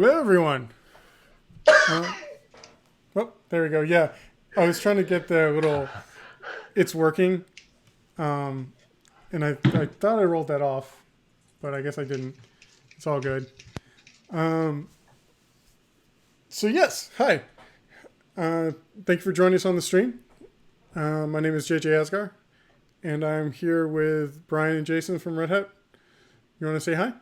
Hello, everyone. Oh, there we go. Yeah, I was trying to get the little "it's working," um, and I thought I rolled that off, but I guess I didn't. It's all good. Um, so yes, hi. Uh, Thank you for joining us on the stream. My name is JJ Asgar, and I'm here with Brian and Jason from Red Hat. You want to say hi?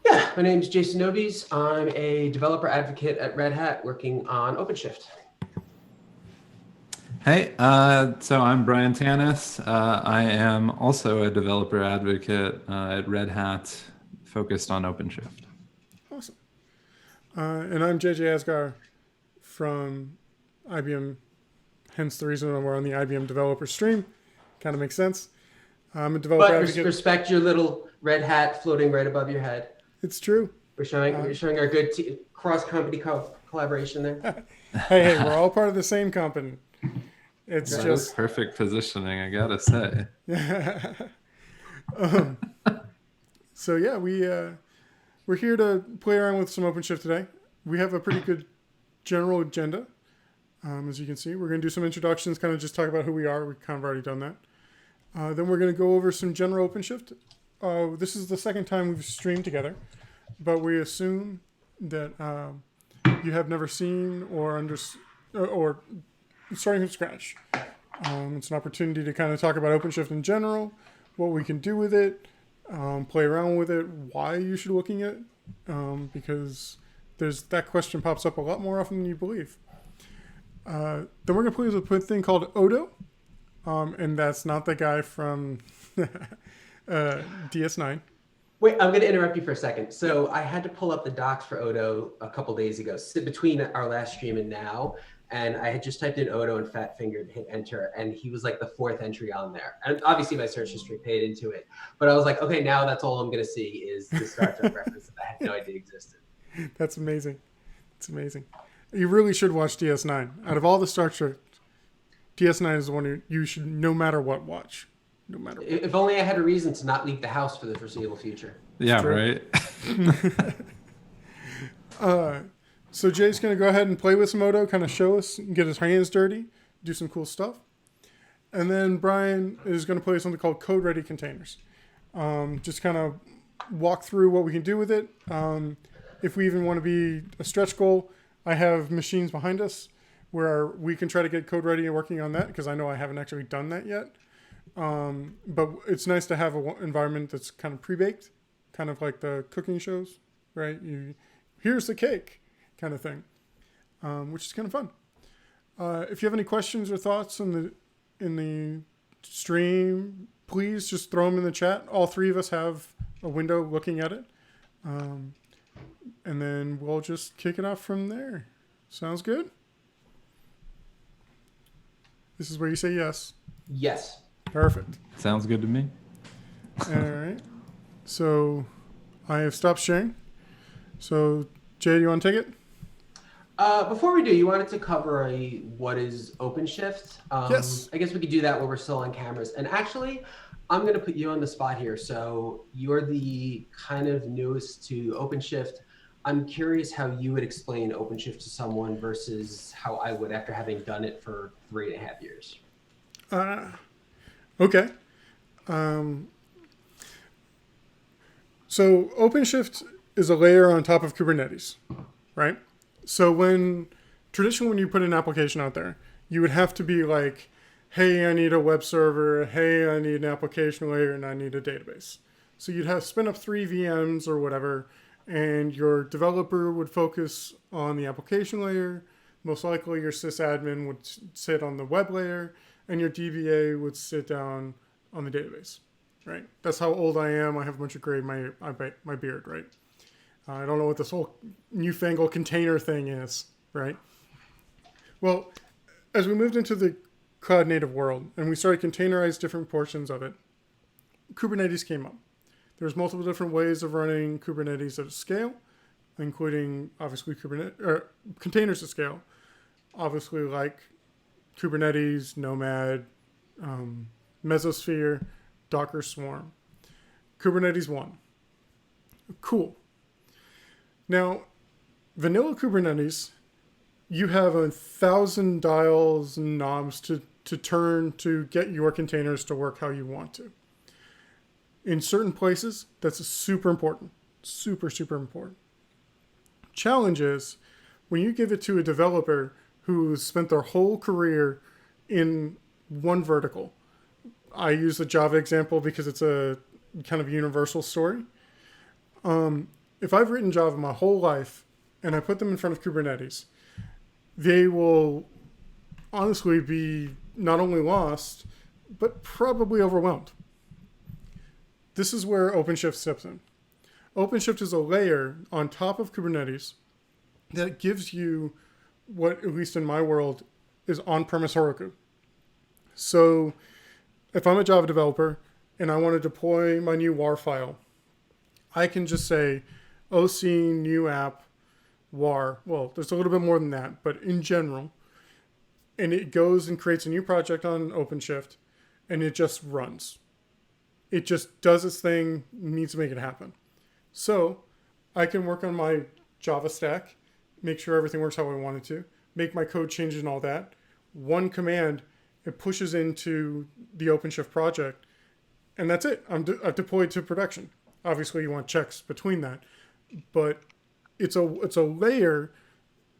Yeah, my name is Jason Nobies. I'm a developer advocate at Red Hat working on OpenShift. Hey, so I'm Brian Tanis. I am also a developer advocate at Red Hat, focused on OpenShift. Awesome. And I'm JJ Asgar from IBM, hence the reason we're on the IBM developer stream. Kind of makes sense. I'm a developer But advocate. respect your little red hat floating right above your head. It's true. We're showing our good cross-company collaboration there. Hey, we're all part of the same company. It's That just is perfect positioning, I gotta say. So yeah, we're here to play around with some OpenShift today. We have a pretty good general agenda. As you can see, we're going to do some introductions, kind of just talk about who we are. We've kind of already done that. Then we're going to go over some general OpenShift. This is the second time we've streamed together, but we assume that you have never seen or starting from scratch. It's an opportunity to kind of talk about OpenShift in general, what we can do with it, play around with it, why you should be looking at it, because that question pops up a lot more often than you believe. Then we're going to play with a thing called Odo, and that's not the guy from DS9. Wait, I'm going to interrupt you for a second. So I had to pull up the docs for Odo a couple days ago, between our last stream and now. And I had just typed in Odo and fat fingered, hit enter, and he was like the fourth entry on there. And obviously my search history paid into it. But I was like, okay, now that's all I'm going to see is the Star Trek reference that I had no idea existed. That's amazing. It's amazing. You really should watch DS9. Out of all the Star Trek, DS9 is the one you should, no matter what, watch. No matter what. If only I had a reason to not leave the house for the foreseeable future. Yeah, right? So Jay's going to go ahead and play with some Odo, kind of show us, get his hands dirty, do some cool stuff. And then Brian is going to play something called Code Ready Containers. Just kind of walk through what we can do with it. If we even want to be a stretch goal, I have machines behind us where we can try to get code ready and working on that, because I know I haven't actually done that yet. But it's nice to have an environment that's kind of pre-baked, kind of like the cooking shows, right? Here's the cake kind of thing, which is kind of fun. If you have any questions or thoughts in the stream, please just throw them in the chat. All three of us have a window looking at it. And then we'll just kick it off from there. Sounds good? This is where you say yes. Yes. Perfect. Sounds good to me. All right. So I have stopped sharing. So Jay, do you want to take it? Before we do, you wanted to cover what is OpenShift. Yes. I guess we could do that while we're still on cameras. And actually, I'm going to put you on the spot here. So you're the kind of newest to OpenShift. I'm curious how you would explain OpenShift to someone versus how I would after having done it for 3.5 years. Okay. So OpenShift is a layer on top of Kubernetes, right? So traditionally when you put an application out there, you would have to be like, hey, I need a web server, hey, I need an application layer, and I need a database. So you'd have spin up 3 VMs or whatever, and your developer would focus on the application layer. Most likely your sysadmin would sit on the web layer, and your DBA would sit down on the database, right? That's how old I am. I have a bunch of gray in my beard, right? I don't know what this whole newfangled container thing is, right? Well, as we moved into the cloud native world and we started containerize different portions of it, Kubernetes came up. There's multiple different ways of running Kubernetes at scale, including obviously containers at scale, obviously like Kubernetes, Nomad, Mesosphere, Docker Swarm. Kubernetes 1. Cool. Now, vanilla Kubernetes, you have 1,000 dials and knobs to turn to get your containers to work how you want to. In certain places, that's super important. Super, super important. Challenge is when you give it to a developer who's spent their whole career in one vertical. I use the Java example because it's a kind of universal story. If I've written Java my whole life and I put them in front of Kubernetes, they will honestly be not only lost, but probably overwhelmed. This is where OpenShift steps in. OpenShift is a layer on top of Kubernetes that gives you what, at least in my world, is on-premise Heroku. So if I'm a Java developer and I want to deploy my new WAR file, I can just say OC new app WAR. Well, there's a little bit more than that, but in general, and it goes and creates a new project on OpenShift, and it just runs. It just does its thing, needs to make it happen. So I can work on my Java stack, make sure everything works how I want it to, make my code changes and all that. One command, it pushes into the OpenShift project, and that's it. I've deployed to production. Obviously, you want checks between that, but it's a layer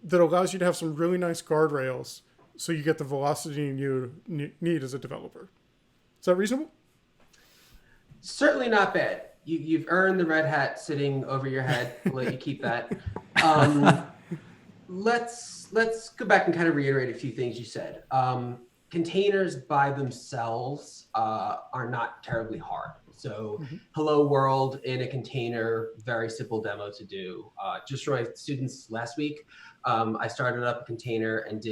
that allows you to have some really nice guardrails so you get the velocity you need as a developer. Is that reasonable? Certainly not bad. You've earned the red hat sitting over your head. We'll let you keep that. Let's go back and kind of reiterate a few things you said. Containers by themselves are not terribly hard. So hello world in a container, very simple demo to do. Just for my students last week, I started up a container and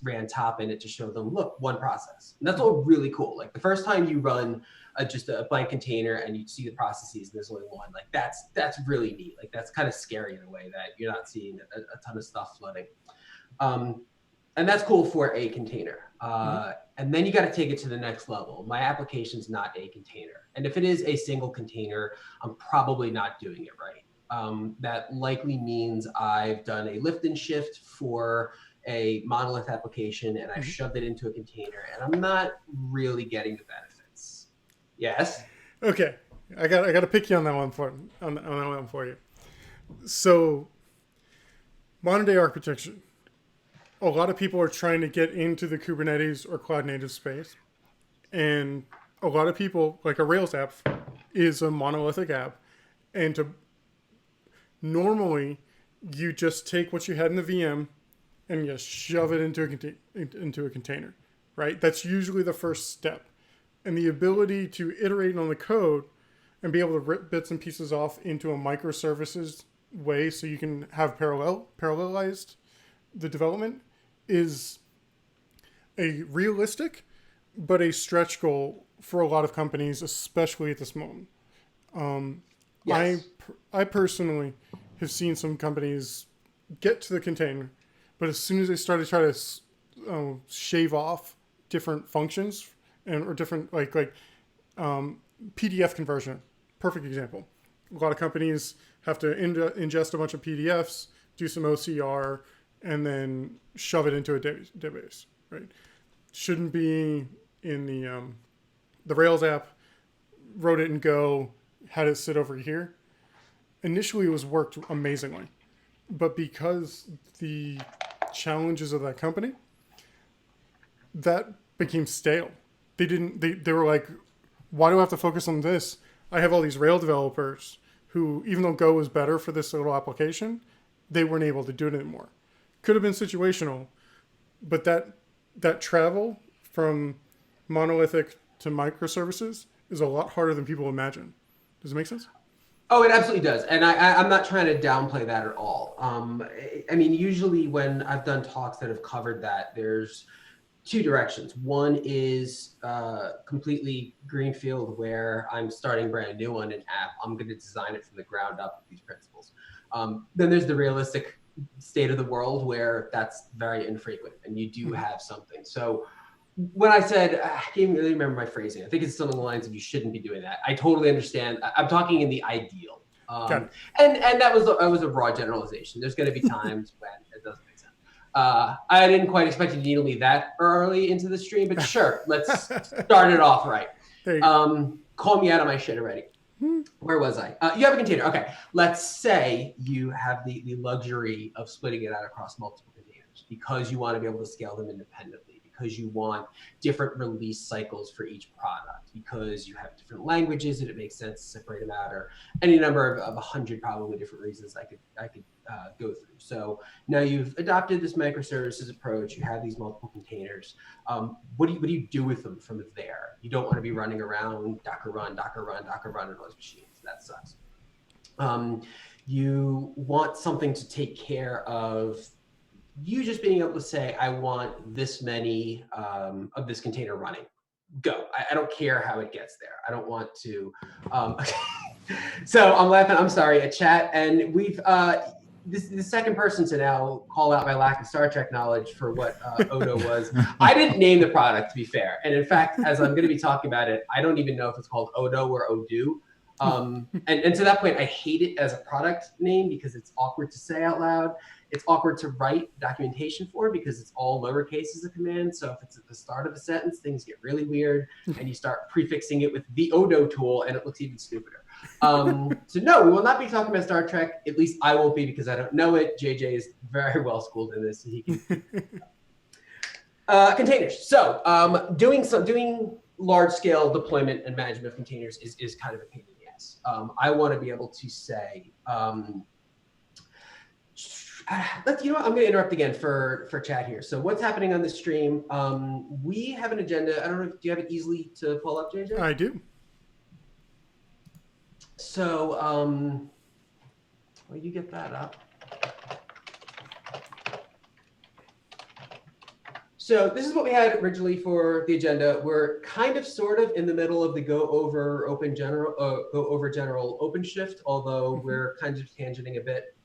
ran top in it to show them, look, one process. And that's all really cool. Like the first time you run just a blank container and you see the processes and there's only one, like that's really neat. Like that's kind of scary in a way that you're not seeing a ton of stuff flooding. And that's cool for a container. And then you got to take it to the next level. My application's not a container. And if it is a single container, I'm probably not doing it right. That likely means I've done a lift and shift for a monolith application and I've shoved it into a container and I'm not really getting the benefits. Yes? Okay. I got to pick you on that one for you. So modern day architecture. A lot of people are trying to get into the Kubernetes or cloud native space. And a lot of people, like a Rails app, is a monolithic app. And normally, you just take what you had in the VM and you shove it into a container, right? That's usually the first step. And the ability to iterate on the code and be able to rip bits and pieces off into a microservices way so you can have parallelized the development is a realistic but a stretch goal for a lot of companies, especially at this moment. Yes. I personally have seen some companies get to the container, but as soon as they started trying to shave off different functions or different like PDF conversion, perfect example. A lot of companies have to ingest a bunch of PDFs, do some OCR, and then shove it into a database, right? Shouldn't be in the Rails app, wrote it in Go, had it sit over here. Initially, it was worked amazingly. But because the challenges of that company, that became stale. They were like, why do I have to focus on this? I have all these Rail developers who, even though Go was better for this little application, they weren't able to do it anymore. Could have been situational, but that travel from monolithic to microservices is a lot harder than people imagine. Does it make sense? Oh, it absolutely does. And I'm not trying to downplay that at all. I mean, usually when I've done talks that have covered that, there's two directions. One is completely greenfield where I'm starting brand new on an app. I'm going to design it from the ground up with these principles. Then there's the realistic state of the world where that's very infrequent and you do have something. So when I said, I can't remember my phrasing. I think it's still along the lines of you shouldn't be doing that. I totally understand. I'm talking in the ideal. Got it. And that was a raw generalization. There's going to be times when it doesn't make sense. I didn't quite expect you to needle me that early into the stream, but sure, let's start it off right. Call me out on my shit already. Where was I? You have a container. Okay. Let's say you have the luxury of splitting it out across multiple containers because you want to be able to scale them independently, because you want different release cycles for each product, because you have different languages and it makes sense to separate them out, or any number of 100 probably different reasons I could go through. So now you've adopted this microservices approach. You have these multiple containers. What do you do with them from there? You don't want to be running around Docker run, Docker run, Docker run on those machines. That sucks. You want something to take care of you just being able to say, I want this many of this container running. Go. I don't care how it gets there. I don't want to. So I'm laughing. I'm sorry. A chat, and we've the second person to now call out my lack of Star Trek knowledge for what Odo was. I didn't name the product, to be fair. And in fact, as I'm going to be talking about it, I don't even know if it's called Odo or Odoo. And to that point, I hate it as a product name because it's awkward to say out loud. It's awkward to write documentation for because it's all lowercase as a command. So if it's at the start of a sentence, things get really weird, and you start prefixing it with the Odo tool, and it looks even stupider. So no, we will not be talking about Star Trek. At least I won't be, because I don't know it. JJ is very well schooled in this, and he can. Containers. So doing large scale deployment and management of containers is kind of a pain in the ass. I want to be able to say, I'm going to interrupt again for chat here. So what's happening on the stream? We have an agenda. I don't know. Do you have it easily to pull up, JJ? I do. So, well, you get that up. So this is what we had originally for the agenda. We're kind of sort of in the middle of the go over general OpenShift, although we're kind of tangenting a bit,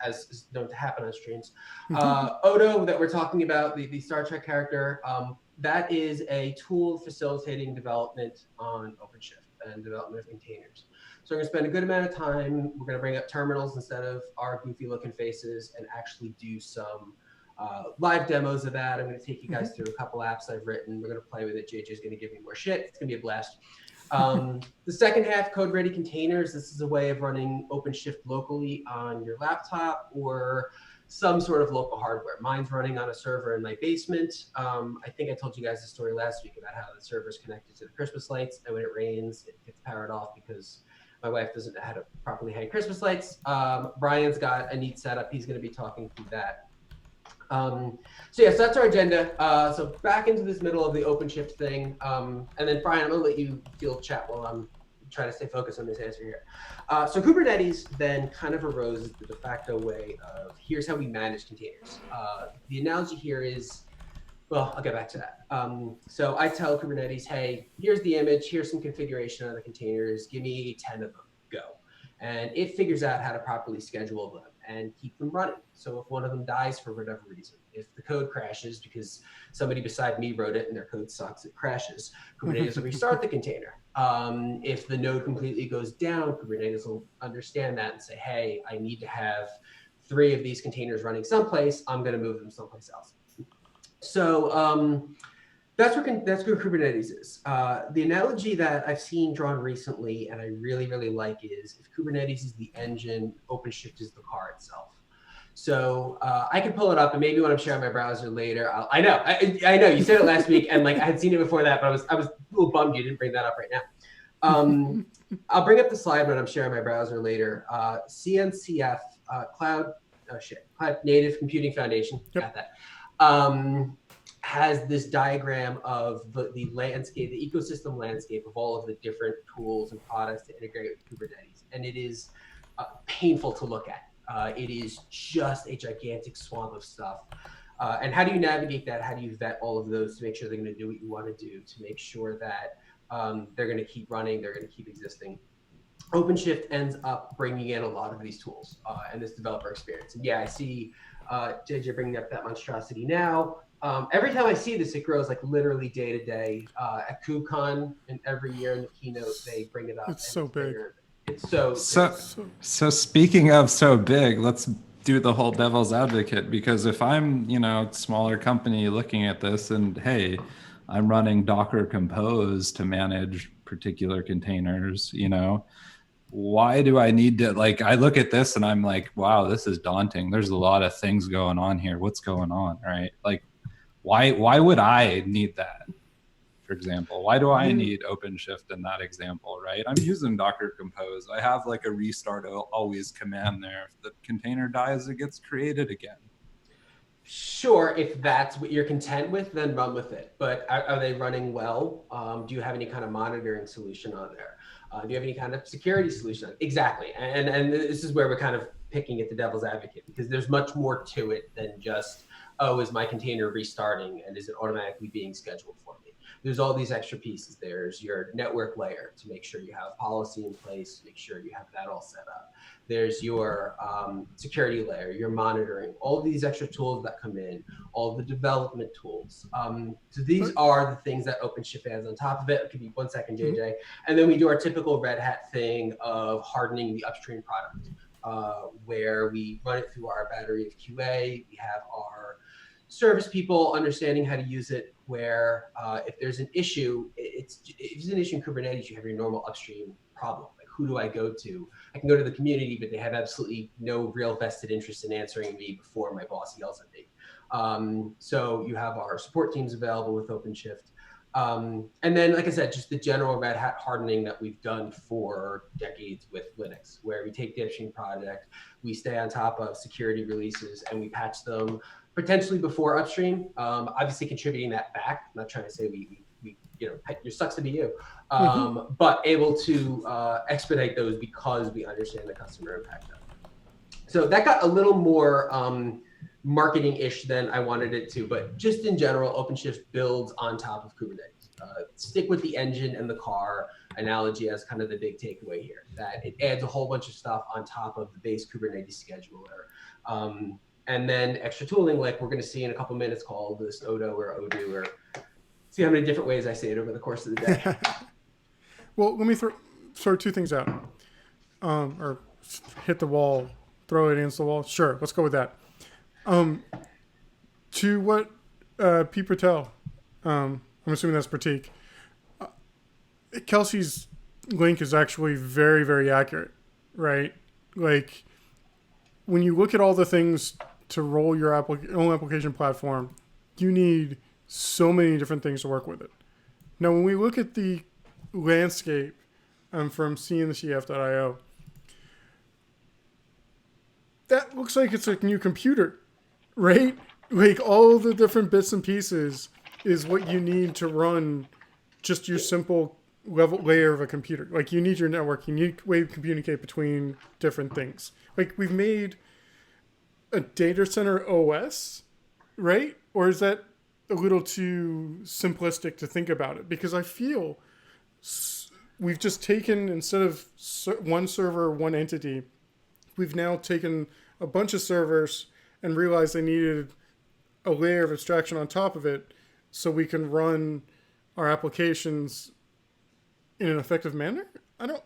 as is known to happen on streams. Odo that we're talking about, the Star Trek character, that is a tool facilitating development on OpenShift and development of containers. So we're going to spend a good amount of time. We're going to bring up terminals instead of our goofy looking faces and actually do some live demos of that. I'm going to take you guys through a couple apps I've written. We're going to play with it. JJ's going to give me more shit. It's going to be a blast. The second half, code ready containers. This is a way of running OpenShift locally on your laptop or some sort of local hardware. Mine's running on a server in my basement. I think I told you guys the story last week about how the server's connected to the Christmas lights, and when it rains, it gets powered off because my wife doesn't know how to properly hang Christmas lights. Brian's got a neat setup. He's going to be talking through that. So that's our agenda. So back into this middle of the OpenShift thing. And then Brian, I'm going to let you field chat while I'm trying to stay focused on this answer here. So Kubernetes then kind of arose as the de facto way of here's how we manage containers. The analogy here is, well, I'll get back to that. So I tell Kubernetes, hey, here's the image, here's some configuration on the containers, give me 10 of them, go. And it figures out how to properly schedule them and keep them running. So if one of them dies for whatever reason, if the code crashes because somebody beside me wrote it and their code sucks, it crashes, Kubernetes will restart the container. If the node completely goes down, Kubernetes will understand that and say, hey, I need to have 3 of these containers running someplace. I'm going to move them someplace else. So that's where Kubernetes is. The analogy that I've seen drawn recently, and I really, really like, is if Kubernetes is the engine, OpenShift is the car itself. So I can pull it up, and maybe when I'm sharing my browser later, I know you said it last week, and like I had seen it before that, but I was a little bummed you didn't bring that up right now. I'll bring up the slide when I'm sharing my browser later. CNCF, Cloud Native Computing Foundation, got that. Has this diagram of the landscape, the ecosystem landscape of all of the different tools and products to integrate with Kubernetes. And it is painful to look at. It is just a gigantic swamp of stuff. And how do you navigate that? How do you vet all of those to make sure they're going to do what you want to do, to make sure that they're going to keep running, they're going to keep existing? OpenShift ends up bringing in a lot of these tools and this developer experience. And yeah, I see JJ bringing up that monstrosity now. Every time I see this, it grows like literally day to day. At KubeCon, and every year in the keynote, they bring it up. It's so big. It's so So speaking of so big, let's do the whole devil's advocate, because if I'm, smaller company looking at this and hey, I'm running Docker Compose to manage particular containers, why do I need to, like, I look at this and I'm like, wow, this is daunting. There's a lot of things going on here. What's going on, right? Like, why would I need that? For example, why do I need OpenShift in that example, right? I'm using Docker Compose. I have like a restart always command there. If the container dies, it gets created again. Sure, if that's what you're content with, then run with it. But are they running well? Do you have any kind of monitoring solution on there? Do you have any kind of security solution? Exactly. And this is where we're kind of picking at the devil's advocate, because there's much more to it than just, oh, is my container restarting and is it automatically being scheduled for me? There's all these extra pieces. There's your network layer to make sure you have policy in place, make sure you have that all set up. There's your security layer, your monitoring, all of these extra tools that come in, all the development tools. So these are the things that OpenShift adds on top of it. It could be 1 second, JJ. And then we do our typical Red Hat thing of hardening the upstream product, where we run it through our battery of QA. We have our service people understanding how to use it, where if there's an issue, if there's an issue in Kubernetes, you have your normal upstream problem. Like, who do I go to? I can go to the community, but they have absolutely no real vested interest in answering me before my boss yells at me. So you have our support teams available with OpenShift. And then, like I said, just the general Red Hat hardening that we've done for decades with Linux, where we take the upstream project, we stay on top of security releases, and we patch them potentially before upstream, obviously contributing that back. I'm not trying to say we it sucks to be you, but able to expedite those because we understand the customer impact of it. So that got a little more marketing-ish than I wanted it to, but just in general, OpenShift builds on top of Kubernetes. Stick with the engine and the car analogy as kind of the big takeaway here, that it adds a whole bunch of stuff on top of the base Kubernetes scheduler. And then extra tooling, like we're going to see in a couple minutes, called this Odo or Odoo, or see how many different ways I say it over the course of the day. Well, let me throw two things out, or hit the wall, throw it against the wall. Sure, let's go with that. To what Pete Patel, I'm assuming that's Pratik. Kelsey's link is actually very, very accurate, right? Like, when you look at all the things to roll your own application platform, you need so many different things to work with it. Now, when we look at the landscape from cncf.io, that looks like it's a new computer, right? Like, all the different bits and pieces is what you need to run just your simple layer of a computer. Like, you need your network, you need a way to communicate between different things. Like, we've made a data center OS, right? Or is that a little too simplistic to think about it? Because I feel we've just taken, instead of one server, one entity, we've now taken a bunch of servers and realized they needed a layer of abstraction on top of it so we can run our applications in an effective manner. Do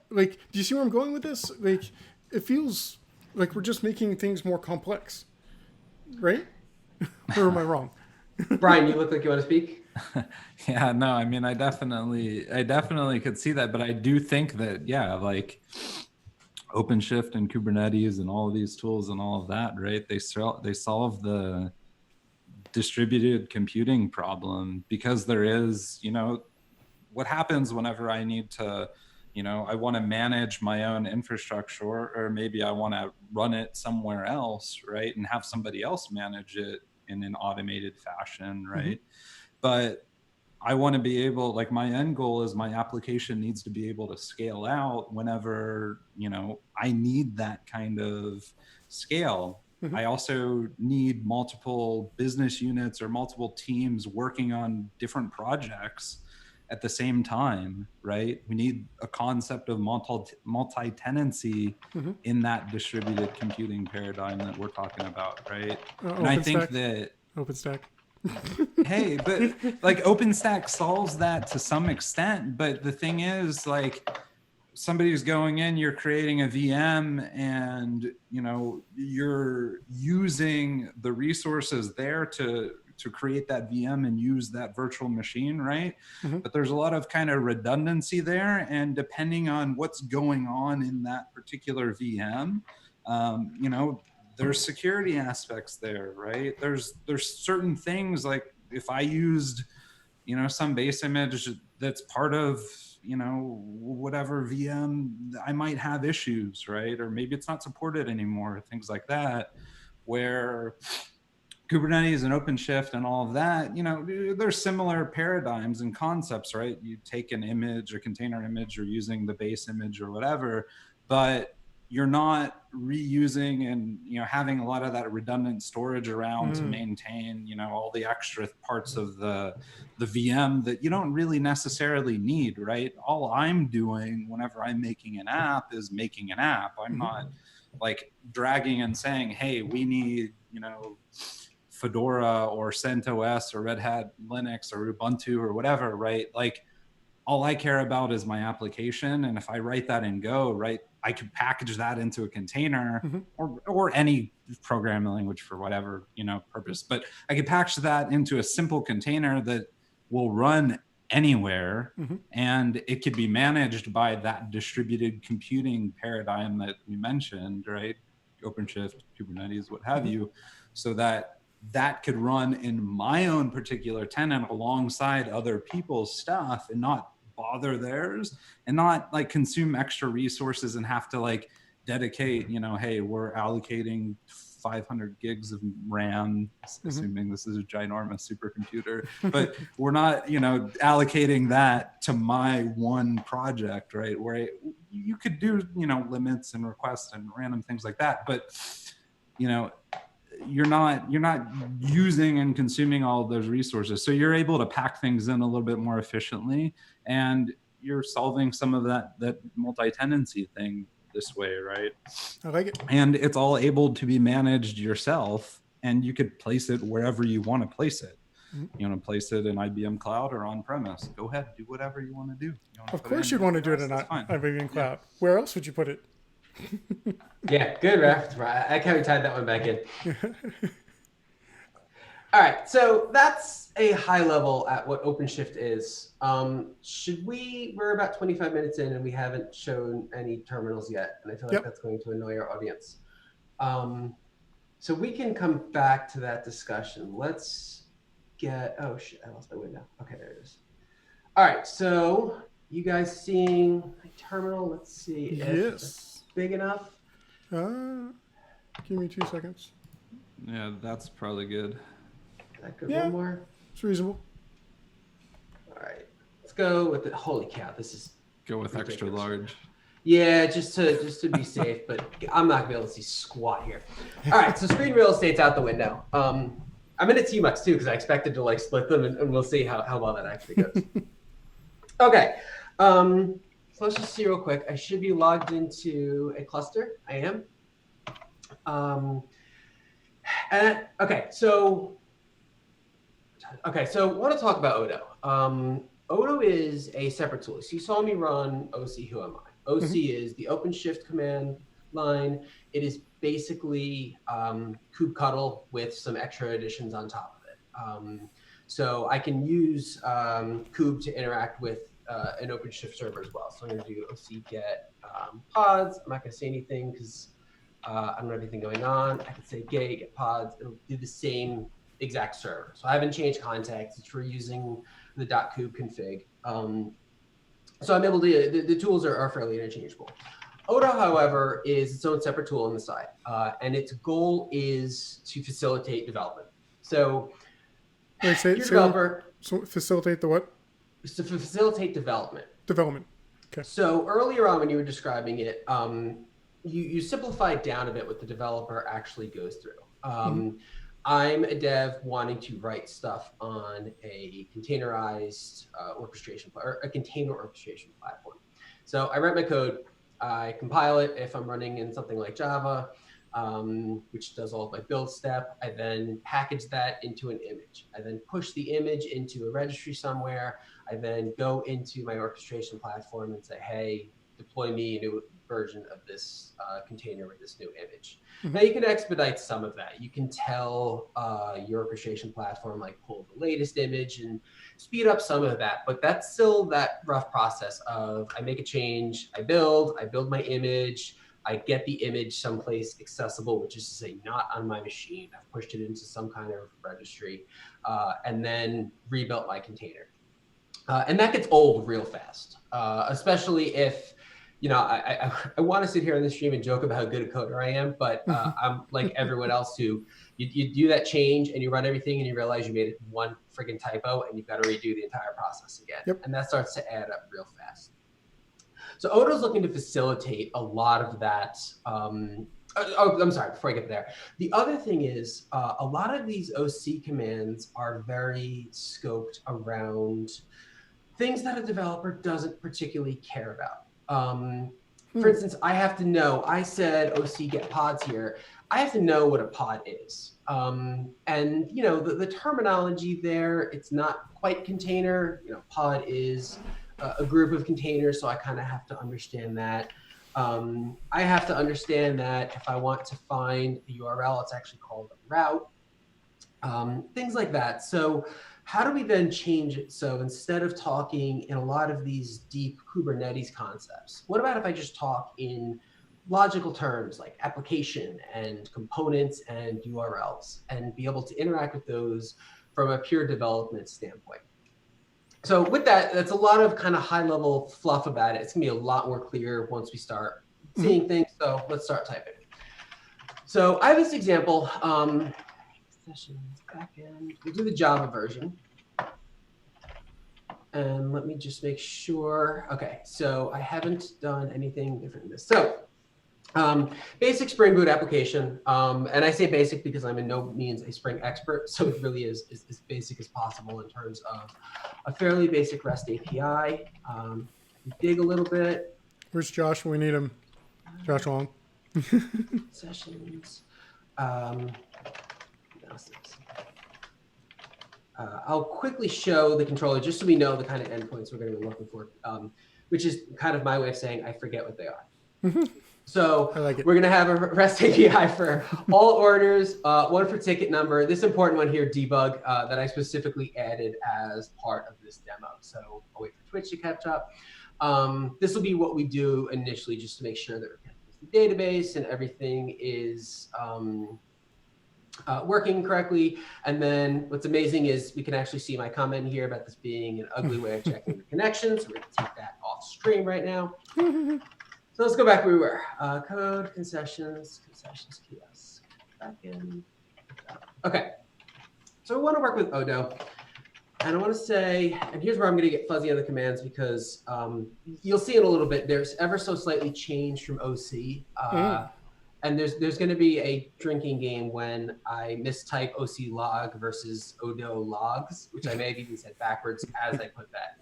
you see where I'm going with this? Like, it feels like we're just making things more complex, right? Or am I wrong? Brian, you look like you want to speak. Yeah, no, I mean, I definitely could see that, but I do think that, yeah, like OpenShift and Kubernetes and all of these tools and all of that, right? They solve the distributed computing problem, because there is, what happens whenever I need to, I want to manage my own infrastructure, or maybe I want to run it somewhere else, right? And have somebody else manage it in an automated fashion, right? Mm-hmm. But I want to be able, like, my end goal is my application needs to be able to scale out whenever, I need that kind of scale. Mm-hmm. I also need multiple business units or multiple teams working on different projects at the same time, right? We need a concept of multi-tenancy mm-hmm. in that distributed computing paradigm that we're talking about, right? And I think that OpenStack. Hey, but like OpenStack solves that to some extent. But the thing is, like, somebody's going in, you're creating a VM, and you're using the resources there to create that VM and use that virtual machine, right? Mhm. But there's a lot of kind of redundancy there, and depending on what's going on in that particular VM, there's security aspects there, right? There's certain things, like if I used some base image that's part of whatever VM, I might have issues, right? Or maybe it's not supported anymore, things like that, where Kubernetes and OpenShift and all of that, there's similar paradigms and concepts, right? You take an image, a container image, or using the base image or whatever, but you're not reusing and having a lot of that redundant storage around to maintain all the extra parts of the VM that you don't really necessarily need, right? All I'm doing whenever I'm making an app is making an app. I'm not like dragging and saying, hey, we need Fedora or CentOS or Red Hat Linux or Ubuntu or whatever, right? Like, all I care about is my application. And if I write that in Go, right, I could package that into a container or any programming language for whatever, purpose. But I could package that into a simple container that will run anywhere, and it could be managed by that distributed computing paradigm that we mentioned, right? OpenShift, Kubernetes, what have you, so that could run in my own particular tenant alongside other people's stuff and not bother theirs, and not like consume extra resources and have to like dedicate, hey, we're allocating 500 gigs of RAM, assuming this is a ginormous supercomputer, but we're not, allocating that to my one project, right? Where you could do, limits and requests and random things like that, but you're not using and consuming all of those resources, so you're able to pack things in a little bit more efficiently, and you're solving some of that multi-tenancy thing this way, right? I like it. And it's all able to be managed yourself, and you could place it wherever you want to place it. You want to place it in IBM Cloud or on premise, go ahead, do whatever you want to do. Of course you'd want to do it in IBM Cloud. Where else would you put it? Yeah, good ref. I kind of tied that one back in. All right, so that's a high level at what OpenShift is. We're about 25 minutes in and we haven't shown any terminals yet, and I feel like that's going to annoy our audience. So we can come back to that discussion. Let's get, oh shit, I lost my window. Okay, there it is. All right, so you guys seeing my terminal? Let's see if it's big enough. Give me 2 seconds. Yeah, that's probably good. That good? One more? It's reasonable. All right, let's go with the, holy cow, this is go with ridiculous. Extra large. Yeah, just to be safe, but I'm not gonna be able to see squat here. All right, so screen real estate's out the window. I'm in a TMUX too because I expected to like split them, and we'll see how well that actually goes. Okay, so let's just see real quick. I should be logged into a cluster. I am. So I want to talk about Odo. Odo is a separate tool. So you saw me run OC Who Am I? OC is the OpenShift command line. It is basically kubectl with some extra additions on top of it. So I can use kube to interact with an OpenShift server as well. So I'm going to do OC get pods. I'm not going to say anything because I don't have anything going on. I can say get pods. It'll do the same exact server. So I haven't changed context. It's for using the .kube config. So I'm able to, the tools are fairly interchangeable. Odo, however, is its own separate tool on the side, and its goal is to facilitate development. So so facilitate the what? To facilitate development. Development. Okay. So earlier on when you were describing it, you simplified down a bit what the developer actually goes through. I'm a dev wanting to write stuff on a containerized orchestration or a container orchestration platform. So I write my code, I compile it if I'm running in something like Java, which does all of my build step. I then package that into an image. I then push the image into a registry somewhere. I then go into my orchestration platform and say, hey, deploy me a new version of this container with this new image. Now you can expedite some of that. You can tell your orchestration platform, like pull the latest image and speed up some of that, but that's still that rough process of I make a change, I build my image, I get the image someplace accessible, which is to say not on my machine. I've pushed it into some kind of registry, and then rebuilt my container. And that gets old real fast, especially if, I want to sit here on the stream and joke about how good a coder I am, but I'm like everyone else who you do that change and you run everything and you realize you made it one friggin' typo and you've got to redo the entire process again. Yep. And that starts to add up real fast. So Odo's looking to facilitate a lot of that. I'm sorry, before I get there. The other thing is a lot of these OC commands are very scoped around things that a developer doesn't particularly care about. For instance, I have to know, I said OC get pods here. I have to know what a pod is. And the terminology there, it's not quite container. Pod is a group of containers, so I kind of have to understand that. I have to understand that if I want to find a URL, it's actually called a route. Things like that. So how do we then change it? So instead of talking in a lot of these deep Kubernetes concepts, what about if I just talk in logical terms like application and components and URLs and be able to interact with those from a pure development standpoint? So with that, that's a lot of kind of high level fluff about it. It's gonna be a lot more clear once we start seeing things. So let's start typing. So I have this example. Sessions backend. We'll do the Java version. And let me just make sure. Okay, so I haven't done anything different in this. So basic Spring Boot application. And I say basic because I'm in no means a Spring expert. So it really is as basic as possible in terms of a fairly basic REST API. Dig a little bit. Where's Josh? We need him. Josh Long. Sessions. I'll quickly show the controller just so we know the kind of endpoints we're going to be looking for, which is kind of my way of saying I forget what they are. So I like it. We're going to have a REST API for all orders, one for ticket number. This important one here, debug, that I specifically added as part of this demo. So I'll wait for Twitch to catch up. This will be what we do initially just to make sure that we're connected to the database and everything is working correctly. And then what's amazing is we can actually see my comment here about this being an ugly way of checking the connection. So we're going to take that off stream right now. So let's go back where we were. Code, concessions, kiosk, backend. Okay. So we want to work with Odo. And I want to say, and here's where I'm going to get fuzzy on the commands because you'll see in a little bit, there's ever so slightly changed from OC. And there's going to be a drinking game when I mistype OC log versus Odo logs, which I may have even said backwards as I put that.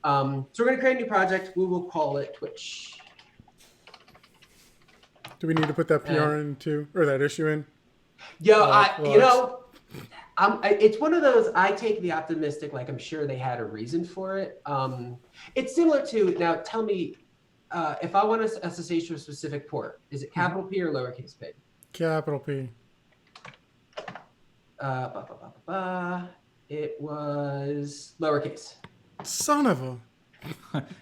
So we're going to create a new project. We will call it Twitch. Do we need to put that PR in too, or that issue in? It's one of those, I take the optimistic, like I'm sure they had a reason for it. It's similar to, now tell me, if I want to SSH to a specific port, is it capital P or lowercase p? Capital P. It was lowercase. Son of a.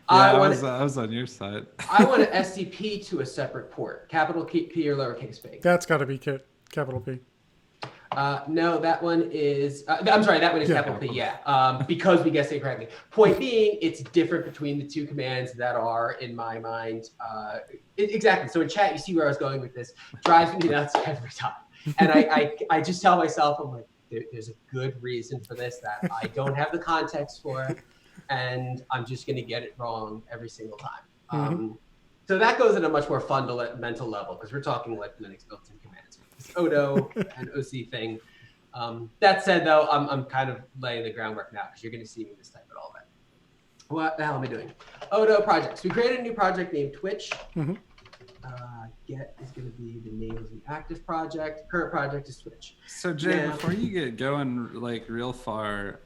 I was on your side. I want to SCP to a separate port, capital P or lowercase p. That's got to be capital P. No, that one is, I'm sorry, that one is capital P, yeah, because we guessed it correctly. Point being, it's different between the two commands that are, in my mind, exactly. So in chat, you see where I was going with this. Drives me nuts every time. And I just tell myself, I'm like, there's a good reason for this that I don't have the context for, and I'm just going to get it wrong every single time. So that goes at a much more fundamental level, because we're talking like Linux built-in commands. This Odo and OC thing. That said, though, I'm kind of laying the groundwork now, because you're going to see me mistype it all that. What the hell am I doing? Odo projects. We created a new project named Twitch. Get is going to be the name of the active project. Current project is Twitch. So Jay, before you get going like real far,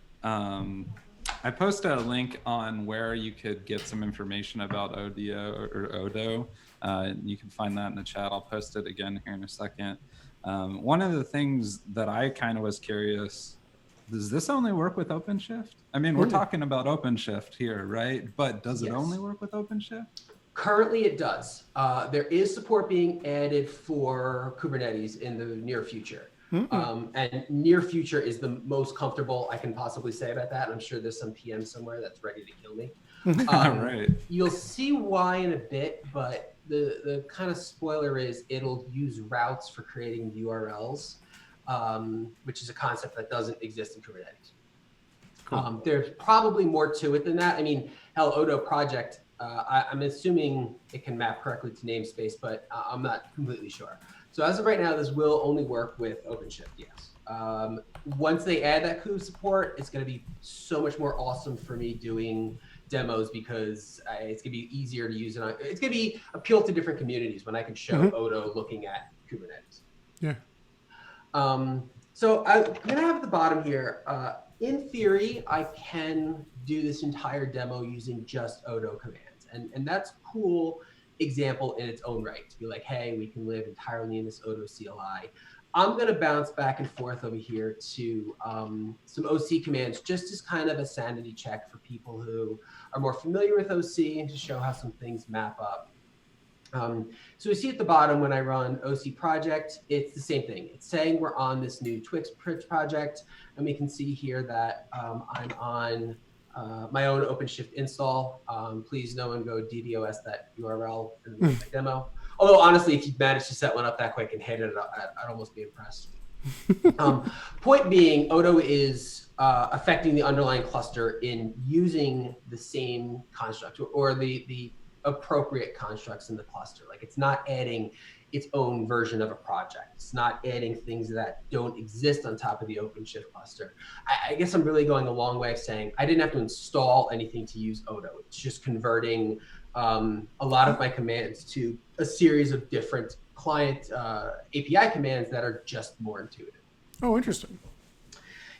I posted a link on where you could get some information about ODO or Odo. You can find that in the chat. I'll post it again here in a second. One of the things that I kind of was curious, does this only work with OpenShift? I mean, we're talking about OpenShift here, right? But does it only work with OpenShift? Currently, it does. There is support being added for Kubernetes in the near future. And near future is the most comfortable I can possibly say about that. I'm sure there's some PM somewhere that's ready to kill me. Right. You'll see why in a bit, but the kind of spoiler is it'll use routes for creating URLs, which is a concept that doesn't exist in Kubernetes. Cool. There's probably more to it than that. I mean, hell, Odo project, I'm assuming it can map correctly to namespace, but I'm not completely sure. So as of right now, this will only work with OpenShift, yes. Once they add that Kube support, it's going to be so much more awesome for me doing demos because it's going to be easier to use it. It's going to be appeal to different communities when I can show Odo looking at Kubernetes. Yeah. So I'm going to have at the bottom here, in theory, I can do this entire demo using just Odo commands. And that's cool example in its own right to be like, hey, we can live entirely in this Odo CLI. I'm going to bounce back and forth over here to some OC commands just as kind of a sanity check for people who are more familiar with OC and to show how some things map up. So we see at the bottom when I run OC project, it's the same thing. It's saying we're on this new Twix project, and we can see here that I'm on my own OpenShift install. Please no one go DDoS that URL in the demo. Although honestly, if you manage to set one up that quick and hit it, I'd almost be impressed. Point being, Odo is affecting the underlying cluster in using the same construct or the appropriate constructs in the cluster. Like it's not adding its own version of a project. It's not adding things that don't exist on top of the OpenShift cluster. I guess I'm really going a long way of saying I didn't have to install anything to use Odo. It's just converting a lot of my commands to a series of different client API commands that are just more intuitive. Oh, interesting.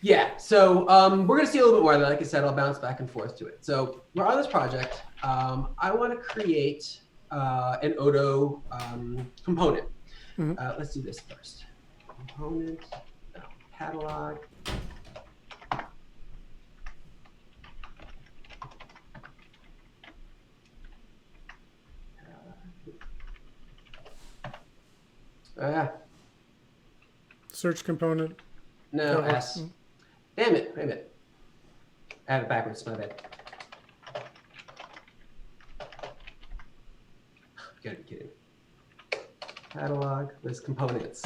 Yeah, so we're going to see a little bit more of that. Like I said, I'll bounce back and forth to it. So we're on this project. I want to create an Odo component. Let's do this first. Component, catalog. Search component. No, S. Damn it, wait a minute. I have it backwards, my bad. Gotta be kidding. Catalog, list components.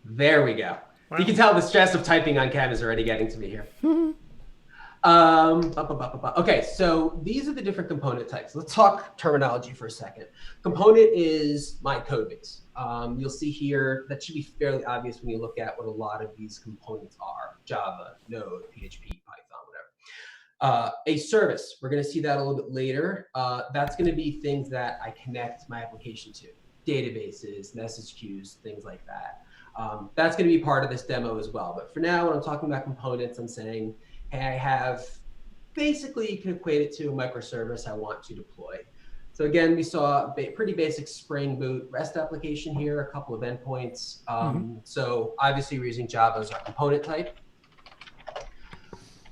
There we go. Wow. You can tell the stress of typing on Cam is already getting to me here. Okay, so these are the different component types. Let's talk terminology for a second. Component is my code base. You'll see here, that should be fairly obvious when you look at what a lot of these components are. Java, Node, PHP, Python, whatever. A service, we're going to see that a little bit later. That's going to be things that I connect my application to. Databases, message queues, things like that. That's going to be part of this demo as well. But for now, when I'm talking about components, I'm saying, hey, I have, basically you can equate it to a microservice I want to deploy. So again, we saw a pretty basic Spring Boot REST application here, a couple of endpoints. So obviously we're using Java as our component type.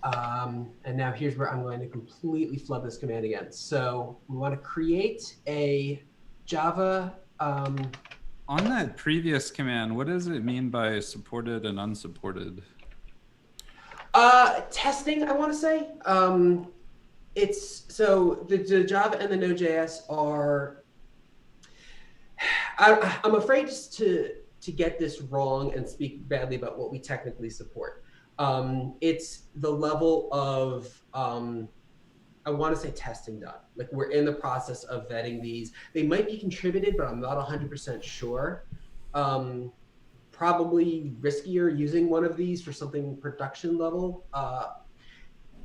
And now here's where I'm going to completely flub this command again. So we want to create a Java. On that previous command, what does it mean by supported and unsupported? Testing, I want to say. It's so the Java and the Node.js are. I'm afraid just to get this wrong and speak badly about what we technically support. It's the level of I want to say testing done. Like we're in the process of vetting these. They might be contributed, but I'm not 100% sure. Probably riskier using one of these for something production level.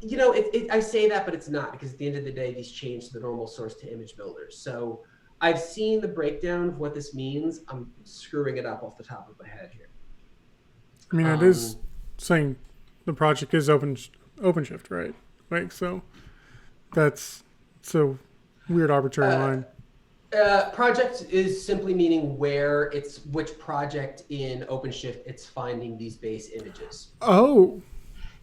You know, I say that, but it's not, because at the end of the day, these change the normal source to image builders. So I've seen the breakdown of what this means. I'm screwing it up off the top of my head here. I mean, it is saying the project is OpenShift, right? Like, so that's so weird arbitrary line. Project is simply meaning where it's which project in OpenShift it's finding these base images. Oh.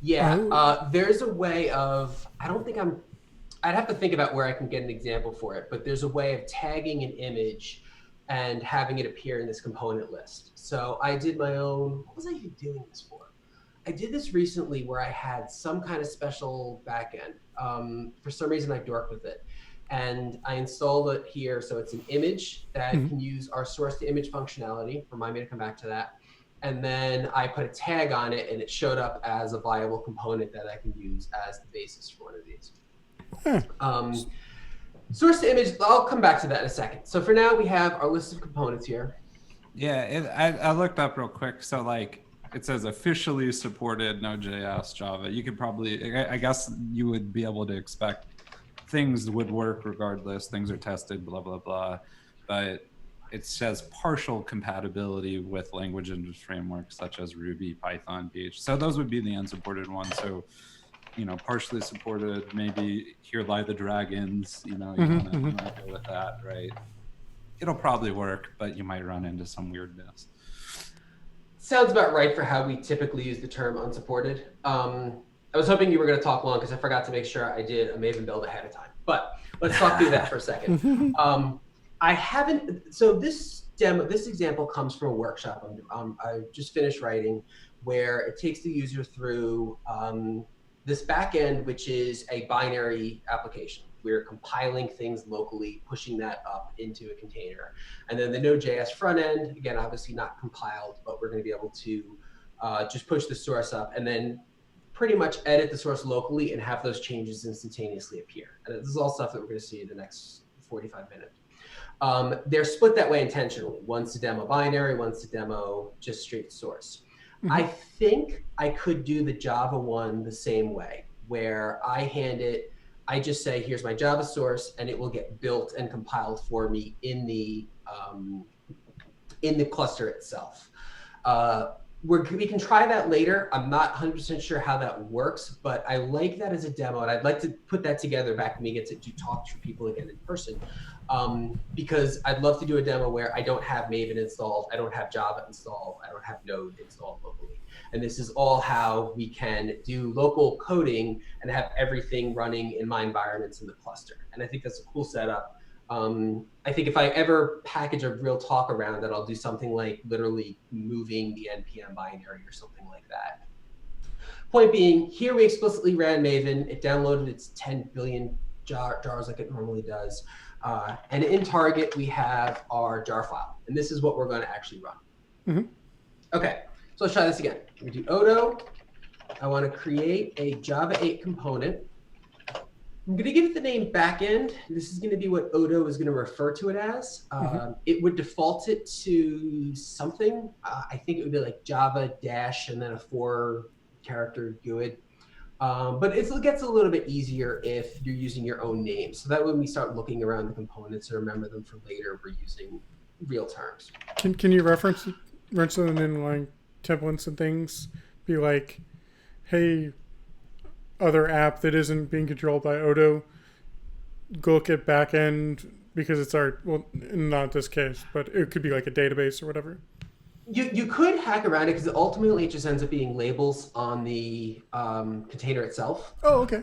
Yeah, Oh. there's a way of, I'd have to think about where I can get an example for it, but there's a way of tagging an image and having it appear in this component list. So I did my own, what was I even doing this for? I did this recently where I had some kind of special backend. For some reason, I dorked with it. And I installed it here. So it's an image that can use our source to image functionality. Remind me to come back to that. And then I put a tag on it and it showed up as a viable component that I can use as the basis for one of these. Source to image, I'll come back to that in a second. So for now, we have our list of components here. Yeah, I looked up real quick. So like it says officially supported Node.js, Java. You could probably, I guess you would be able to expect things would work regardless. Things are tested, blah, blah, blah. But it says partial compatibility with language and frameworks such as Ruby, Python, PHP. So those would be the unsupported ones. So, you know, partially supported, maybe here lie the dragons, you know, you want to go with that, right? It'll probably work, but you might run into some weirdness. Sounds about right for how we typically use the term unsupported. I was hoping you were going to talk long because I forgot to make sure I did a Maven build ahead of time. But let's talk through that for a second. I haven't. So this example comes from a workshop I just finished writing, where it takes the user through this backend, which is a binary application. We're compiling things locally, pushing that up into a container. And then the Node.js front end, again, obviously not compiled, but we're going to be able to just push the source up and then pretty much edit the source locally and have those changes instantaneously appear. And this is all stuff that we're going to see in the next 45 minutes. They're split that way intentionally. One's to demo binary, one's to demo just straight source. I think I could do the Java one the same way, where I just say, here's my Java source, and it will get built and compiled for me in the cluster itself. We can try that later. I'm not 100% sure how that works, but I like that as a demo, and I'd like to put that together back when we get to talk to people again in person, because I'd love to do a demo where I don't have Maven installed, I don't have Java installed, I don't have Node installed locally. And this is all how we can do local coding and have everything running in my environments in the cluster. And I think that's a cool setup. I think if I ever package a real talk around it, I'll do something like literally moving the NPM binary or something like that. Point being, here we explicitly ran Maven. It downloaded its 10 billion jars like it normally does. And in target, we have our jar file. And this is what we're going to actually run. Okay, so let's try this again. We do odo. I want to create a Java 8 component. I'm going to give it the name backend. This is going to be what odo is going to refer to it as. It would default it to something. I think it would be like Java dash and then a 4-character GUID. But it gets a little bit easier if you're using your own name. So that when we start looking around the components and remember them for later, we're using real terms. Can you reference them in like templates and things? Be like, hey, other app that isn't being controlled by odo, go look at backend because it's well, not this case, but it could be like a database or whatever. You could hack around it because ultimately it just ends up being labels on the container itself. Oh, okay.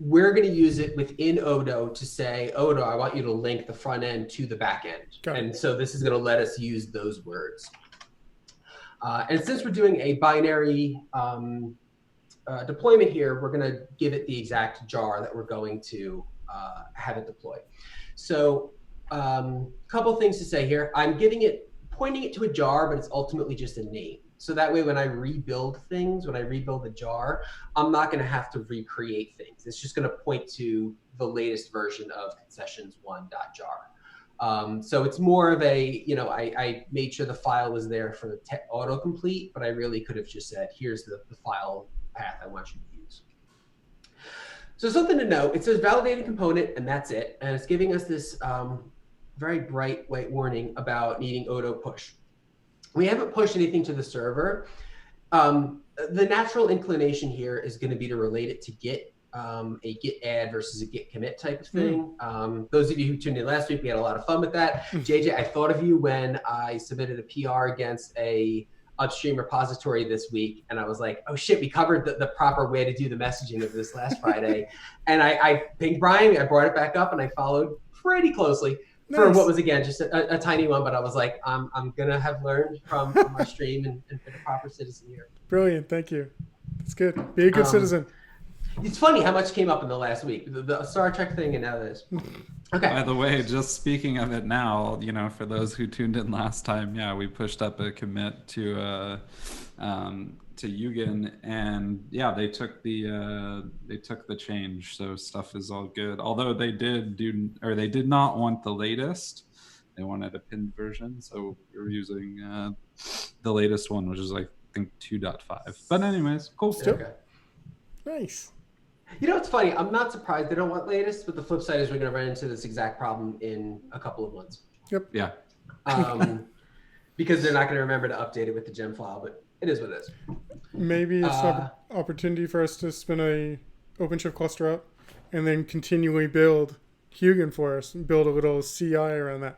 We're going to use it within odo to say, odo, I want you to link the front end to the back end. And so this is going to let us use those words. And since we're doing a binary deployment here, we're going to give it the exact jar that we're going to have it deploy. So a couple things to say here. I'm pointing it to a jar, but it's ultimately just a name. So that way, when I rebuild things, when I rebuild the jar, I'm not going to have to recreate things. It's just going to point to the latest version of concessions1.jar. So it's more of a, I made sure the file was there for autocomplete, but I really could have just said, here's the file path I want you to use. So something to note, it says validated component, and that's it. And it's giving us this very bright white warning about needing odo push. We haven't pushed anything to the server. The natural inclination here is going to be to relate it to Git a git add versus a git commit type of thing. Those of you who tuned in last week, we had a lot of fun with that. JJ, I thought of you when I submitted a PR against a upstream repository this week, and I was like, oh shit, we covered the proper way to do the messaging of this last Friday. And I pinged Brian, I brought it back up, and I followed pretty closely for what was, again, just a tiny one, but I was like, I'm gonna have learned from our stream and be the proper citizen here. Brilliant, thank you. That's good. Be a good citizen. It's funny how much came up in the last week, the Star Trek thing and now this. Okay. By the way, just speaking of it now, you know, for those who tuned in last time, yeah, we pushed up a commit to Yugen, and yeah, they took the change, so stuff is all good. Although they did not want the latest; they wanted a pinned version, so we're using the latest one, which is I think 2.5. But anyways, cool. Okay. Nice. You know, it's funny. I'm not surprised they don't want latest, but the flip side is we're going to run into this exact problem in a couple of months. Yep. Yeah. Because they're not going to remember to update it with the gem file, but it is what it is. Maybe it's an opportunity for us to spin a OpenShift cluster up and then continually build Hugen for us and build a little CI around that.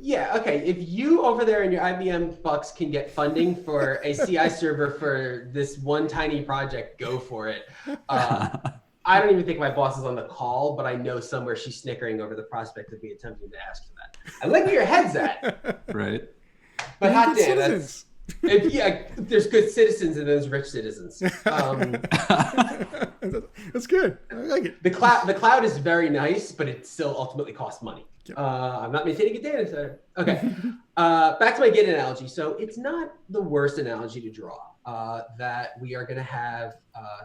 Yeah, okay. If you over there in your IBM bucks can get funding for a CI server for this one tiny project, go for it. I don't even think my boss is on the call, but I know somewhere she's snickering over the prospect of me attempting to ask for that. I like where your head's at. Right. But hot damn, there's good citizens and there's rich citizens. That's good. I like it. The cloud is very nice, but it still ultimately costs money. I'm not maintaining a data center. Okay. Back to my Git analogy. So it's not the worst analogy to draw, that we are going to have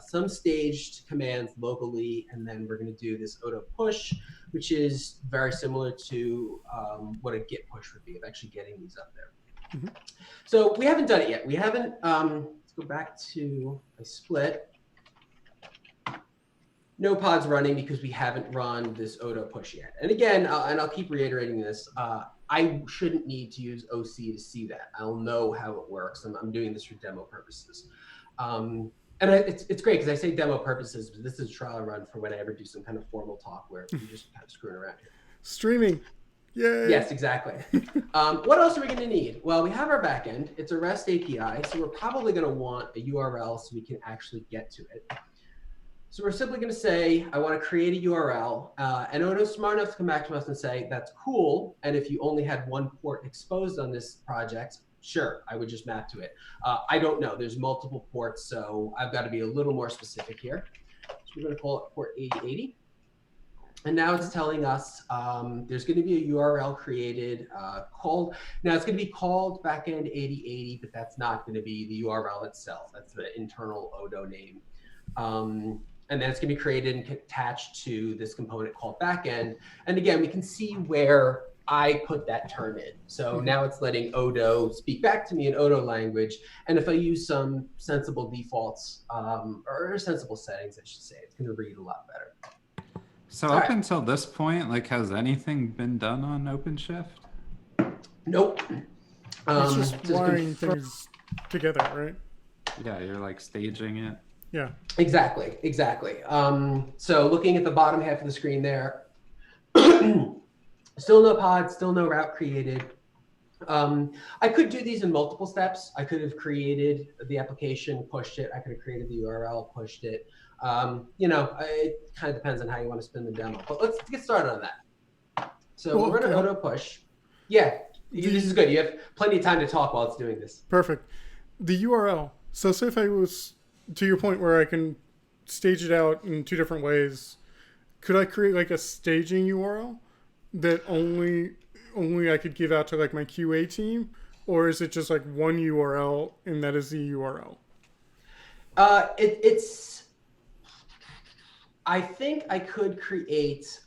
some staged commands locally, and then we're going to do this auto push, which is very similar to what a Git push would be, of actually getting these up there. Mm-hmm. So we haven't done it yet. We haven't, let's go back to a split. No pods running because we haven't run this auto push yet. And again, and I'll keep reiterating this, I shouldn't need to use OC to see that. I'll know how it works. I'm doing this for demo purposes. And it's great because I say demo purposes, but this is a trial run for when I ever do some kind of formal talk where we're just kind of screwing around here. Streaming. Yay. Yes, exactly. What else are we going to need? Well, we have our backend. It's a REST API, so we're probably going to want a URL so we can actually get to it. So we're simply going to say, I want to create a URL, and Odo's smart enough to come back to us and say, that's cool. And if you only had one port exposed on this project, sure, I would just map to it. I don't know. There's multiple ports, so I've got to be a little more specific here. So we're going to call it port 8080. And now it's telling us there's going to be a URL created called, now it's going to be called backend 8080, but that's not going to be the URL itself. That's the internal Odo name. And then it's going to be created and attached to this component called backend. And again, we can see where I put that term in. So now it's letting Odo speak back to me in Odo language. And if I use some sensible defaults or sensible settings, I should say, it's going to read a lot better. So up until this point, like, has anything been done on OpenShift? Nope. It's just wiring things together, right? Yeah, you're like staging it. Yeah. Exactly. So looking at the bottom half of the screen there, still no pod, still no route created. I could do these in multiple steps. I could have created the application, pushed it. I could have created the URL, pushed it. It kind of depends on how you want to spin the demo. But let's get started on that. So we're going to auto push. Yeah, this is good. You have plenty of time to talk while it's doing this. Perfect. The URL. So say if I was to your point where I can stage it out in two different ways, could I create like a staging URL that only I could give out to like my QA team, or is it just like one URL and that is the URL? I think I could create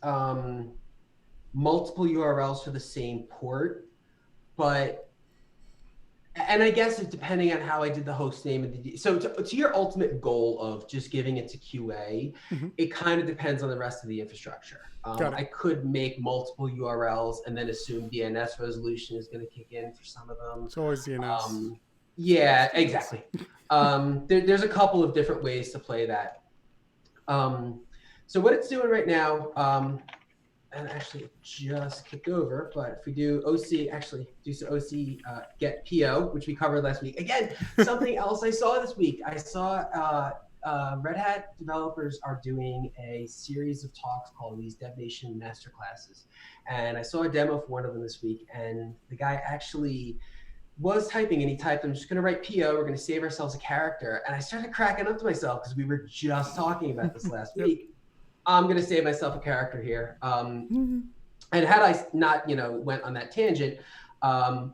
multiple URLs for the same port, and I guess it's depending on how I did the host name. So to your ultimate goal of just giving it to QA, it kind of depends on the rest of the infrastructure. I could make multiple URLs and then assume DNS resolution is going to kick in for some of them. It's always DNS. Yeah, exactly. There's a couple of different ways to play that. So what it's doing right now, and actually it just kicked over, but if we do OC, actually do some OC get PO, which we covered last week. Again, something else I saw this week. I saw Red Hat developers are doing a series of talks called these Dev Nation Masterclasses. And I saw a demo for one of them this week, and the guy actually was typing, and he typed, I'm just going to write PO, we're going to save ourselves a character. And I started cracking up to myself because we were just talking about this last week. I'm going to save myself a character here. And had I not, went on that tangent,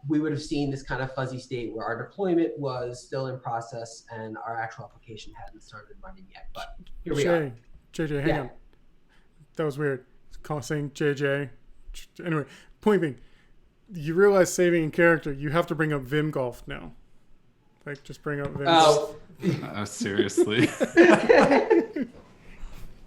we would have seen this kind of fuzzy state where our deployment was still in process and our actual application hadn't started running yet. But here we are. JJ, hang on. That was weird. Saying JJ. Anyway, point being, you realize saving a character, you have to bring up Vim Golf now. Like, just bring up Vim. Oh, seriously.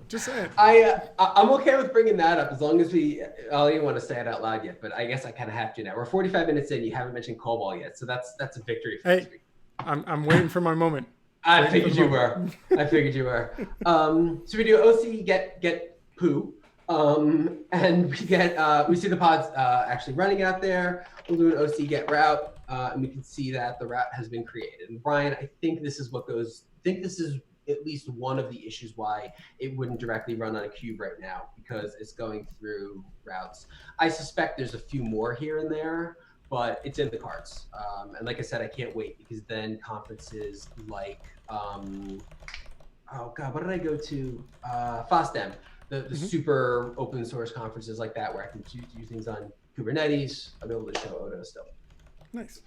Just saying. I'm okay with bringing that up as long as I don't even want to say it out loud yet, but I guess I kind of have to now. We're 45 minutes in. You haven't mentioned COBOL yet, so that's a victory for this week. I'm waiting for my moment. I figured you were. So we do OC get poo, and we see the pods actually running out there. We'll do an OC get route, and we can see that the route has been created. And Brian, I think this is at least one of the issues why it wouldn't directly run on a cube right now, because it's going through routes. I suspect there's a few more here and there, but it's in the cards. And like I said, I can't wait, because then conferences like, what did I go to? FOSDEM, the super open source conferences like that, where I can do things on Kubernetes. I'll be able to show Odo still. Nice.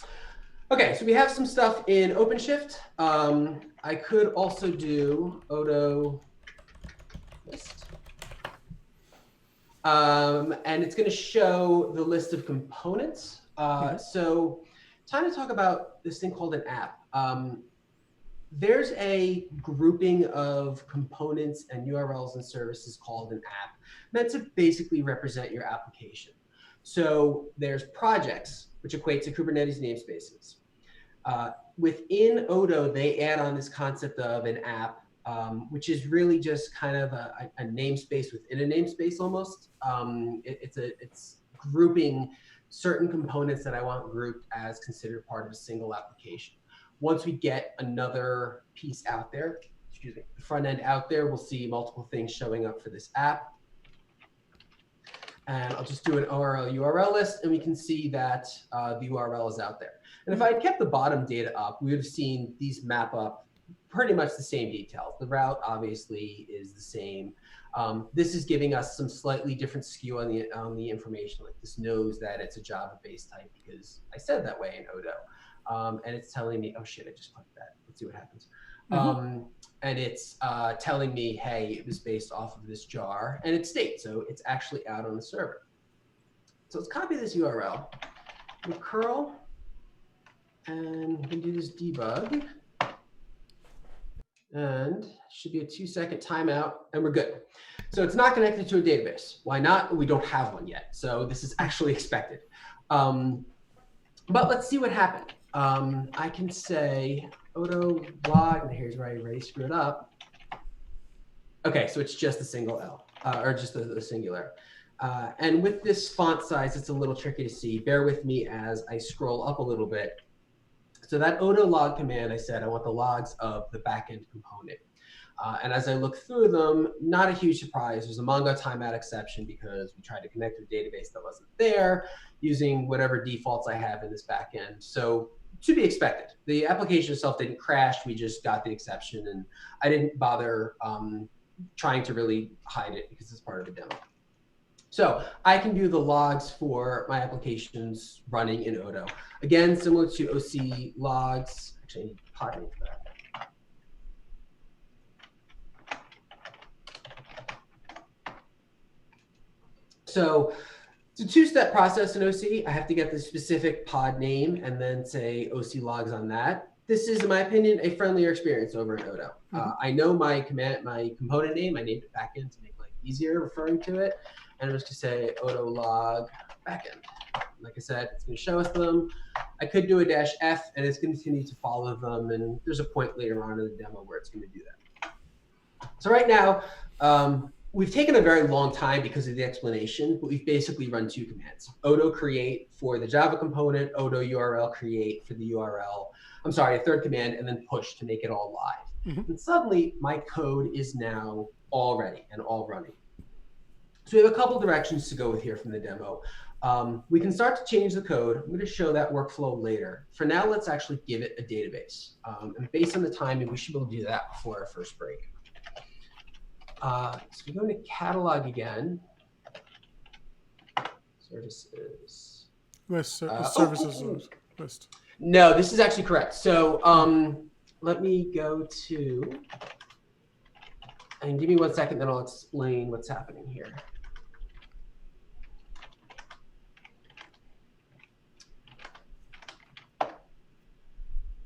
Okay, so we have some stuff in OpenShift. I could also do Odo list. And it's going to show the list of components. So time to talk about this thing called an app. There's a grouping of components and URLs and services called an app, meant to basically represent your application. So there's projects, which equate to Kubernetes namespaces. Within Odo, they add on this concept of an app, which is really just kind of a namespace within a namespace almost. It's grouping certain components that I want grouped as considered part of a single application. Once we get another piece out there, the front end out there, we'll see multiple things showing up for this app. And I'll just do an ORL URL list, and we can see that the URL is out there. And if I had kept the bottom data up, we would have seen these map up pretty much the same details. The route obviously is the same. This is giving us some slightly different skew on the information. Like, this knows that it's a Java-based type because I said that way in Odo. And it's telling me, oh shit, I just clicked that. Let's see what happens. And it's telling me, hey, it was based off of this jar, and it's state, so it's actually out on the server. So let's copy this URL, we'll curl, and we can do this debug, and should be a 2-second timeout, and we're good. So it's not connected to a database. Why not? We don't have one yet, so this is actually expected. But let's see what happened. I can say Odo log, and here's where I already screwed up. Okay, so it's just a single L, or just a singular. And with this font size, it's a little tricky to see. Bear with me as I scroll up a little bit. So that Odo log command, I said I want the logs of the backend component. And as I look through them, not a huge surprise. There's a Mongo timeout exception because we tried to connect to a database that wasn't there using whatever defaults I have in this backend. So to be expected. The application itself didn't crash. We just got the exception, and I didn't bother trying to really hide it because it's part of the demo. So I can do the logs for my applications running in Odo. Again, similar to OC logs. Actually, I need pod name for that. So it's a two-step process in OC. I have to get the specific pod name and then say OC logs on that. This is, in my opinion, a friendlier experience over in Odo. I know my component name. I named it backend to make life easier referring to it. And I'm just going to say Odo log backend. Like I said, it's going to show us them. I could do a -F, and it's going to continue to follow them. And there's a point later on in the demo where it's going to do that. So right now, we've taken a very long time because of the explanation, but we've basically run 2 commands. Odo create for the Java component, Odo URL create for the URL. I'm sorry, a third command, and then push to make it all live. Mhm. And suddenly my code is now all ready and all running. So we have a couple directions to go with here from the demo. We can start to change the code. I'm going to show that workflow later. For now, let's actually give it a database. And based on the timing, we should be able to do that before our first break. So we go into catalog again. Services. Services list. No, this is actually correct. So let me go to, and give me 1 second, then I'll explain what's happening here.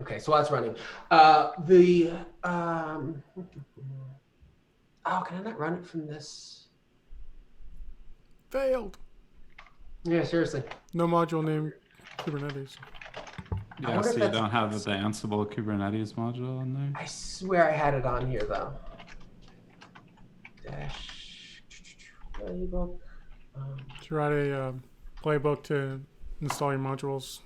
Okay, so while it's running, oh, can I not run it from this? Failed. Yeah, seriously. No module named Kubernetes. Yeah, so you don't have the Ansible Kubernetes module in there? I swear I had it on here, though. Dash playbook. Did you write a playbook to install your modules?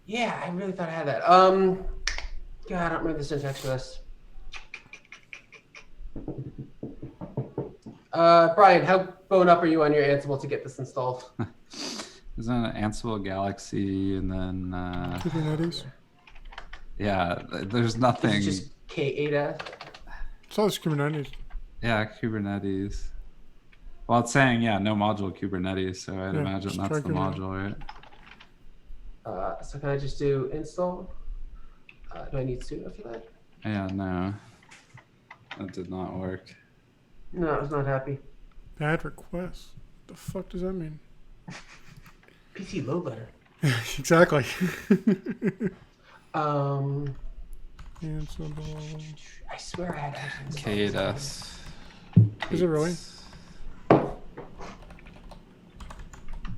Yeah, I really thought I had that. God, I don't remember the syntax for this. Brian, how bone up are you on your Ansible to get this installed? Isn't it Ansible Galaxy and then Kubernetes? Yeah, there's nothing. It's just K8S. It's all this Kubernetes. Yeah, Kubernetes. Well, it's saying, yeah, no module Kubernetes, so I'd imagine that's the module, right? So can I just do install? Do I need sudo for that? Yeah, no. That did not work. No, I was not happy. Bad request. The fuck does that mean? PC load letter. Exactly. Ansible. I swear I had K8S. Is it really?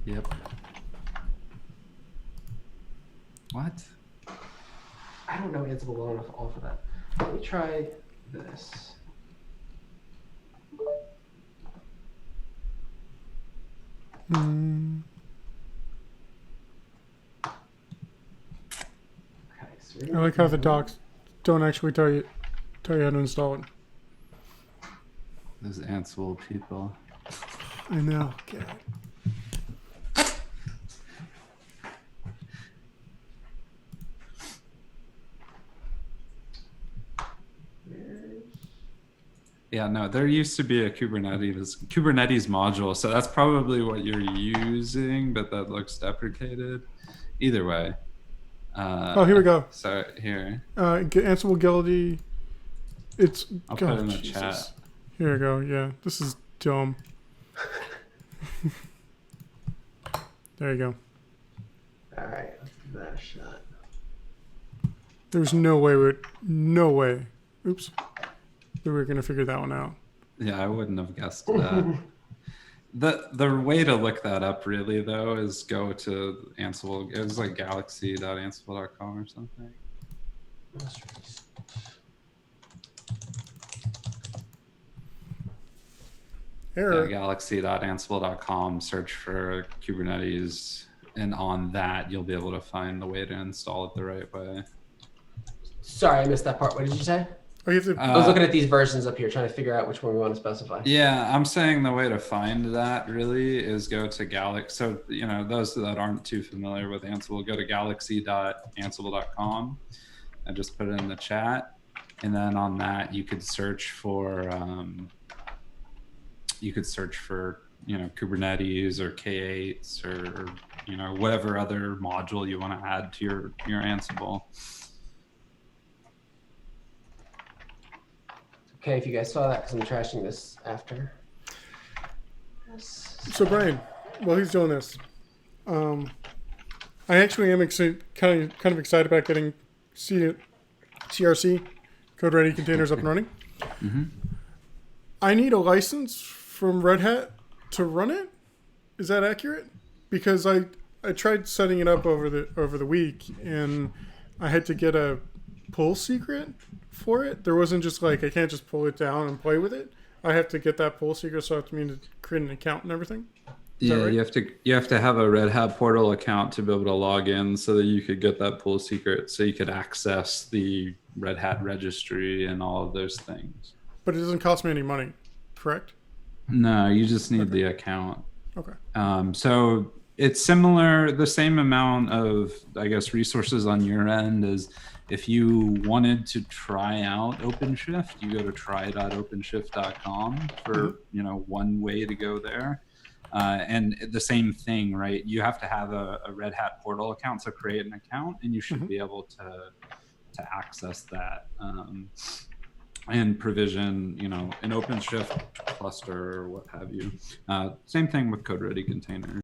Yep. What? I don't know Ansible well enough all for that. Let me try this. Okay, so I like how the docs don't actually tell you how to install it. Those Ansible people. I know. God. Yeah, no, there used to be a Kubernetes module, so that's probably what you're using, but that looks deprecated. Either way. Oh, here we go. So here. Ansible Guilty. I'll put it in the chat. Here we go. Yeah, this is dumb. There you go. All right, let's give that a shot. There's no way. Oops. We were gonna figure that one out. Yeah, I wouldn't have guessed that. The way to look that up really though is go to Ansible. It was like galaxy.ansible.com or something. Error. Yeah, galaxy.ansible.com, search for Kubernetes, and on that you'll be able to find the way to install it the right way. Sorry, I missed that part. What did you say? Oh, you have to, I was looking at these versions up here, trying to figure out which one we want to specify. Yeah, I'm saying the way to find that really is go to Galaxy. So, those that aren't too familiar with Ansible, go to galaxy.ansible.com and just put it in the chat. And then on that, you could search for, Kubernetes or K8s or, whatever other module you want to add to your Ansible. Okay, if you guys saw that, because I'm trashing this after. So Brian, while he's doing this, I actually am kind of excited about getting CRC, code ready containers, up and running. Mm-hmm. I need a license from Red Hat to run it. Is that accurate? Because I tried setting it up over the week, and I had to get a pull secret for it. There wasn't just like I can't just pull it down and play with it. I have to get that pull secret, so I have to create an account and everything. Is that Yeah, right? you have to have a Red Hat portal account to be able to log in so that you could get that pull secret, so you could access the Red Hat registry and all of those things. But it doesn't cost me any money, correct? No, you just need Okay. the account. Okay. So it's similar, the same amount of, I guess, resources on your end as if you wanted to try out OpenShift, you go to try.openshift.com for, one way to go there. And the same thing, right? You have to have a Red Hat portal account, so create an account and you should be able to access that. And provision, an OpenShift cluster or what have you. Same thing with code ready containers.